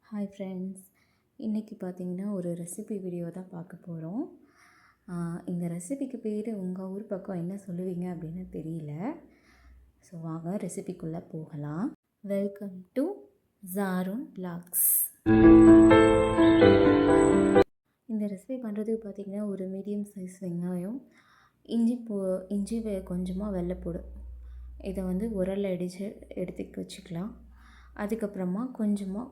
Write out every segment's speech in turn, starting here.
Hi friends, இன்றைக்கி பார்த்தீங்கன்னா ஒரு ரெசிபி வீடியோ தான் பார்க்க போகிறோம். இந்த ரெசிபிக்கு பேர் உங்கள் ஊர் பக்கம் என்ன சொல்லுவீங்க அப்படின்னு தெரியல. ஸோ வாங்க ரெசிபிக்குள்ளே போகலாம். Welcome to Jarun vlogs. இந்த ரெசிபி பண்ணுறதுக்கு பார்த்திங்கன்னா ஒரு மீடியம் சைஸ் வெங்காயம், இஞ்சி கொஞ்சமாக வெள்ளைப்பூடு, இதை வந்து உரலில் அடித்து எடுத்து வச்சுக்கலாம். அதுக்கப்புறமா கொஞ்சமாக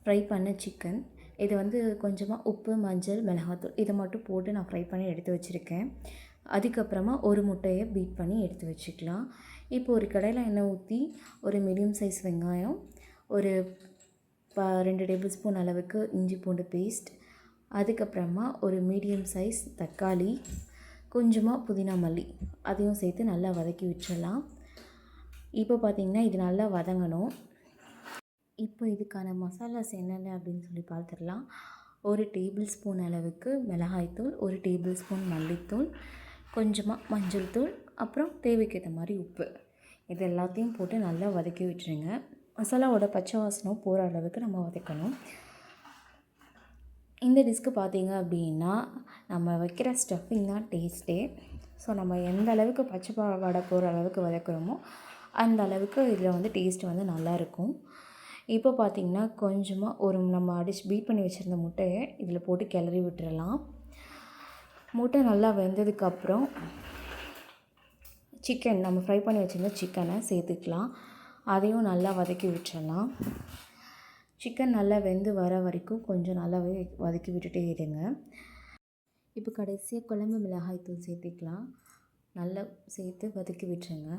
ஃப்ரை பண்ண சிக்கன், இதை வந்து கொஞ்சமாக உப்பு, மஞ்சள், மிளகாத்தூள் இதை மட்டும் போட்டு நான் ஃப்ரை பண்ணி எடுத்து வச்சுருக்கேன். அதுக்கப்புறமா ஒரு முட்டையை பீட் பண்ணி எடுத்து வச்சுக்கலாம். இப்போ ஒரு கடாயில் எண்ணெய் ஊற்றி ஒரு மீடியம் சைஸ் வெங்காயம், ஒரு 2 டேபிள் ஸ்பூன் அளவுக்கு இஞ்சி பூண்டு பேஸ்ட், அதுக்கப்புறமா ஒரு மீடியம் சைஸ் தக்காளி, கொஞ்சமாக புதினா மல்லி அதையும் சேர்த்து நல்லா வதக்கி விட்டுறலாம். இப்போ பார்த்திங்கன்னா இது நல்லா வதங்கணும். இப்போ இதுக்கான மசாலாஸ் என்னென்ன அப்படின்னு சொல்லி பார்த்துடலாம். ஒரு டேபிள் ஸ்பூன் அளவுக்கு மிளகாய்த்தூள், ஒரு டேபிள் ஸ்பூன் மல்லித்தூள், கொஞ்சமாக மஞ்சள் தூள், அப்புறம் தேவைக்கேற்ற மாதிரி உப்பு, இது எல்லாத்தையும் போட்டு நல்லா வதக்கி விட்டுருங்க. மசாலாவோட பச்சை வாசனை போகிற அளவுக்கு நம்ம வதக்கணும். இந்த டிஷ்க்கு பார்த்திங்க அப்படின்னா நம்ம வைக்கிற ஸ்டஃபிங் தான் டேஸ்ட்டே. ஸோ நம்ம எந்த அளவுக்கு பச்சை வாடை போகிற அளவுக்கு வதக்குறோமோ அந்த அளவுக்கு இதில் வந்து டேஸ்ட் வந்து நல்லாயிருக்கும். இப்போ பார்த்திங்கன்னா கொஞ்சமாக நம்ம பீட் பண்ணி வச்சுருந்த முட்டையை இதில் போட்டு கிளறி விட்டுறலாம். முட்டை நல்லா வெந்ததுக்கப்புறம் சிக்கன், நம்ம ஃப்ரை பண்ணி வச்சுருந்த சிக்கனை சேர்த்துக்கலாம். அதையும் நல்லா வதக்கி விட்டுறலாம். சிக்கன் நல்லா வெந்து வர வரைக்கும் கொஞ்சம் நல்லாவே வதக்கி விட்டுட்டே இருங்க. இப்போ கடைசியாக குழம்பு மிளகாய் தூள் சேர்த்துக்கலாம். நல்லா சேர்த்து வதக்கி விட்டுருங்க.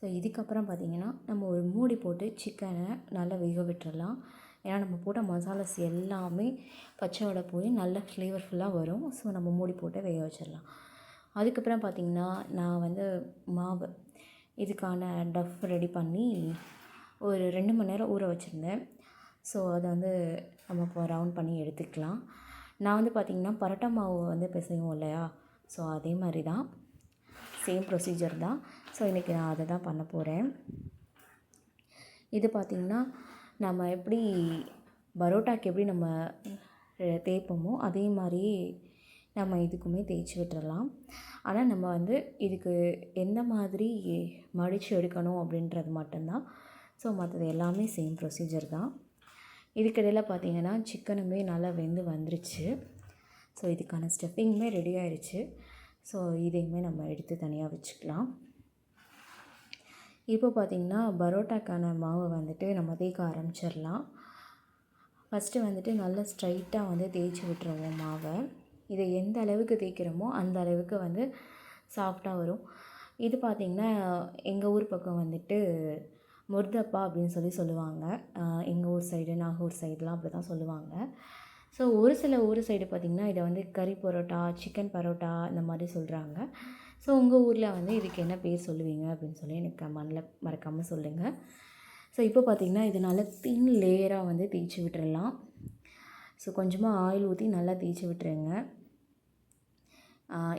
ஸோ இதுக்கப்புறம் பார்த்திங்கன்னா நம்ம ஒரு மூடி போட்டு சிக்கனை நல்லா வேக விட்டுறலாம். ஏன்னா நம்ம போட்ட மசாலாஸ் எல்லாமே பச்சை வடை போய் நல்ல ஃப்ளேவர்ஃபுல்லாக வரும். ஸோ நம்ம மூடி போட்டு வேக வச்சிடலாம். அதுக்கப்புறம் பார்த்திங்கன்னா நான் வந்து மாவு இதுக்கான டஃப் ரெடி பண்ணி ஒரு 2 மணி நேரம் ஊற வச்சுருந்தேன். ஸோ அதை வந்து நம்ம இப்போ ரவுண்ட் பண்ணி எடுத்துக்கலாம். நான் வந்து பார்த்திங்கன்னா பரோட்டா மாவு வந்து பிசைவோம் இல்லையா, ஸோ அதே மாதிரி தான், சேம் ப்ரொசீஜர் தான். ஸோ இன்றைக்கி நான் அதை தான் பண்ண போகிறேன். இது பார்த்திங்கன்னா நம்ம எப்படி பரோட்டாக்கு எப்படி நம்ம தேய்ப்போமோ அதே மாதிரி நம்ம இதுக்குமே தேய்ச்சி விட்டுறலாம். ஆனால் நம்ம வந்து இதுக்கு எந்த மாதிரி மடித்து எடுக்கணும் அப்படின்றது மட்டும்தான். ஸோ மற்றது எல்லாமே சேம் ப்ரொசீஜர் தான். இதுக்கிடையில் பார்த்திங்கன்னா சிக்கனுமே நல்லா வெந்து வந்துருச்சு. ஸோ இதுக்கான ஸ்டஃபிங்குமே ரெடி ஆயிடுச்சு. ஸோ இதையுமே நம்ம எடுத்து தனியாக வச்சுக்கலாம். இப்போ பார்த்திங்கன்னா பரோட்டாக்கான மாவை வந்துட்டு நம்ம தேய்க்க ஆரம்பிச்சிடலாம். ஃபஸ்ட்டு வந்துட்டு நல்லா ஸ்ட்ரைட்டாக வந்து தேய்ச்சி விட்டுருவோம் மாவை. இதை எந்த அளவுக்கு தேய்க்கிறோமோ அந்த அளவுக்கு வந்து சாஃப்டாக வரும். இது பார்த்திங்கன்னா எங்கள் ஊர் பக்கம் வந்துட்டு முர்தப்பா அப்படின்னு சொல்லுவாங்க. எங்கள் ஊர் சைடு, நாகூர் சைடெலாம் அப்படி தான் சொல்லுவாங்க. ஸோ ஒரு ஊர் சைடு பார்த்திங்கன்னா இதை வந்து கறி பரோட்டா, சிக்கன் பரோட்டா இந்த மாதிரி சொல்கிறாங்க. ஸோ உங்கள் ஊரில் வந்து இதுக்கு என்ன பேர் சொல்லுவீங்க அப்படின்னு சொல்லி எனக்கு கமெண்டில் மறக்காமல் சொல்லுங்கள். ஸோ இப்போ பார்த்திங்கன்னா இது நல்லா தின் லேயராக வந்து தேய்ச்சி விட்டுறலாம். ஸோ கொஞ்சமாக ஆயில் ஊற்றி நல்லா தேய்ச்சி விட்டுருங்க.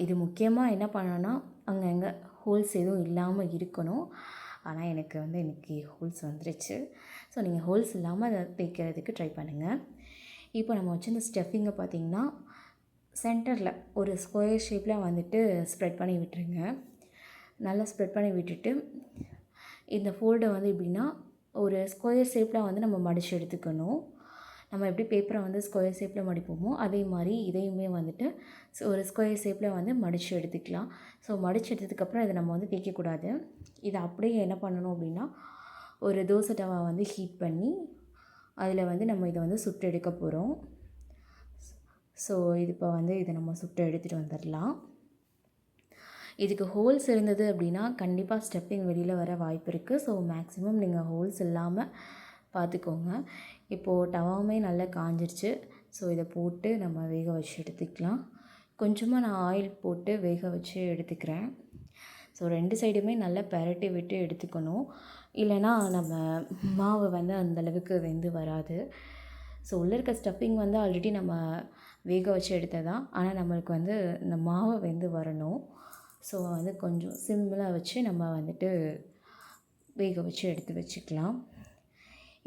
இது முக்கியமாக என்ன பண்ணணும்னா அங்கங்கே ஹோல்ஸ் எதுவும் இல்லாமல் இருக்கணும். ஆனால் எனக்கு வந்து இன்றைக்கி ஹோல்ஸ் வந்துருச்சு. ஸோ நீங்கள் ஹோல்ஸ் இல்லாமல் அதை தேய்க்கிறதுக்கு ட்ரை பண்ணுங்கள். இப்போ நம்ம வச்சுருந்த ஸ்டஃபிங்கை பார்த்திங்கன்னா சென்டரில் ஒரு ஸ்கொயர் ஷேப்பில் வந்துட்டு ஸ்ப்ரெட் பண்ணி விட்டுருங்க. நல்லா ஸ்ப்ரெட் பண்ணி விட்டுட்டு இந்த ஃபோல்டை வந்து எப்படின்னா ஒரு ஸ்கொயர் ஷேப்பில் வந்து நம்ம மடித்து எடுத்துக்கணும். நம்ம எப்படி பேப்பரை வந்து ஸ்கொயர் ஷேப்பில் மடிப்போமோ அதே மாதிரி இதையுமே வந்துட்டு ஒரு ஸ்கொயர் ஷேப்பில் வந்து மடித்து எடுத்துக்கலாம். ஸோ மடித்து எடுத்ததுக்கப்புறம் இதை நம்ம வந்து தேய்க்கக்கூடாது. இதை அப்படியே என்ன பண்ணணும் அப்படின்னா ஒரு தோசை டவா வந்து ஹீட் பண்ணி அதில் வந்து நம்ம இதை வந்து சுட்டு எடுக்க போகிறோம். ஸோ இது இப்போ வந்து இதை நம்ம சுட்டு எடுத்துகிட்டு வந்துடலாம். இதுக்கு ஹோல்ஸ் இருந்தது அப்படின்னா கண்டிப்பாக ஸ்டெப்பிங் வெளியில் வர வாய்ப்பு இருக்குது. ஸோ மேக்ஸிமம் நீங்கள் ஹோல்ஸ் இல்லாமல் பார்த்துக்கோங்க. இப்போது டவாவுமே நல்லா காஞ்சிருச்சு. ஸோ இதை போட்டு நம்ம வேக வச்சு எடுத்துக்கலாம். கொஞ்சமாக நான் ஆயில் போட்டு வேக வச்சு எடுத்துக்கிறேன். ஸோ 2 சைடுமே நல்லா பெரட்டி விட்டு எடுத்துக்கணும். இல்லைனா நம்ம மாவு வந்து அந்தளவுக்கு வெந்து வராது. ஸோ உள்ளே இருக்க ஸ்டஃபிங் வந்து ஆல்ரெடி நம்ம வேக வச்சு எடுத்ததான். ஆனால் நம்மளுக்கு வந்து இந்த மாவு வெந்து வரணும். ஸோ வந்து கொஞ்சம் சிம்மில் வச்சு நம்ம வந்துட்டு வேக வச்சு எடுத்து வச்சுக்கலாம்.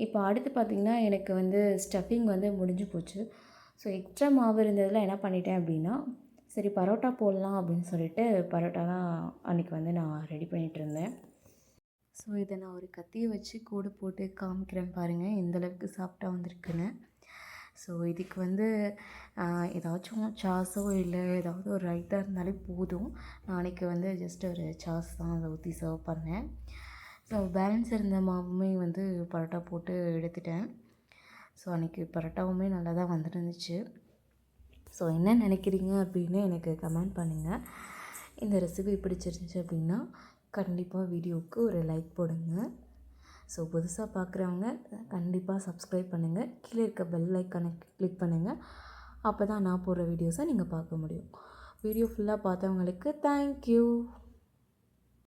இப்போ அடுத்து பார்த்திங்கன்னா எனக்கு வந்து ஸ்டஃபிங் வந்து முடிஞ்சு போச்சு. ஸோ எக்ஸ்ட்ரா மாவு இருந்ததில் என்ன பண்ணிட்டேன் அப்படின்னா, சரி பரோட்டா போடலாம் அப்படின்னு சொல்லிட்டு பரோட்டா தான் அன்றைக்கி வந்து நான் ரெடி பண்ணிகிட்ருந்தேன். ஸோ இதை நான் ஒரு கத்தியை வச்சு கோடு போட்டு காமிக்கிறேன் பாருங்கள், எந்தளவுக்கு சாஃப்டாக வந்திருக்குன்னு. ஸோ இதுக்கு வந்து ஏதாச்சும் சாஸோ இல்லை ஏதாவது ஒரு ரைத்தா இருந்தாலே போதும். நான் அன்றைக்கி வந்து ஜஸ்ட் ஒரு சாஸ் தான் அதை ஊற்றி சர்வ் பண்ணேன். ஸோ பேலன்ஸ் இருந்த மாவுமே வந்து பரோட்டா போட்டு எடுத்துட்டேன். ஸோ அன்றைக்கி பரோட்டாவுமே நல்லா தான் வந்துருந்துச்சு. ஸோ என்ன நினைக்கிறீங்க அப்படின்னு எனக்கு கமெண்ட் பண்ணுங்கள். இந்த ரெசிபி பிடிச்சிருந்துச்சி அப்படின்னா கண்டிப்பாக வீடியோவுக்கு ஒரு லைக் போடுங்க. ஸோ புதுசாக பார்க்குறவங்க கண்டிப்பாக சப்ஸ்கிரைப் பண்ணுங்கள். கீழே இருக்க பெல் ஐக்கானை கிளிக் பண்ணுங்கள். அப்போ தான் நான் போடுற வீடியோஸை நீங்கள் பார்க்க முடியும். வீடியோ ஃபுல்லாக பார்த்தவங்களுக்கு தேங்க்யூ.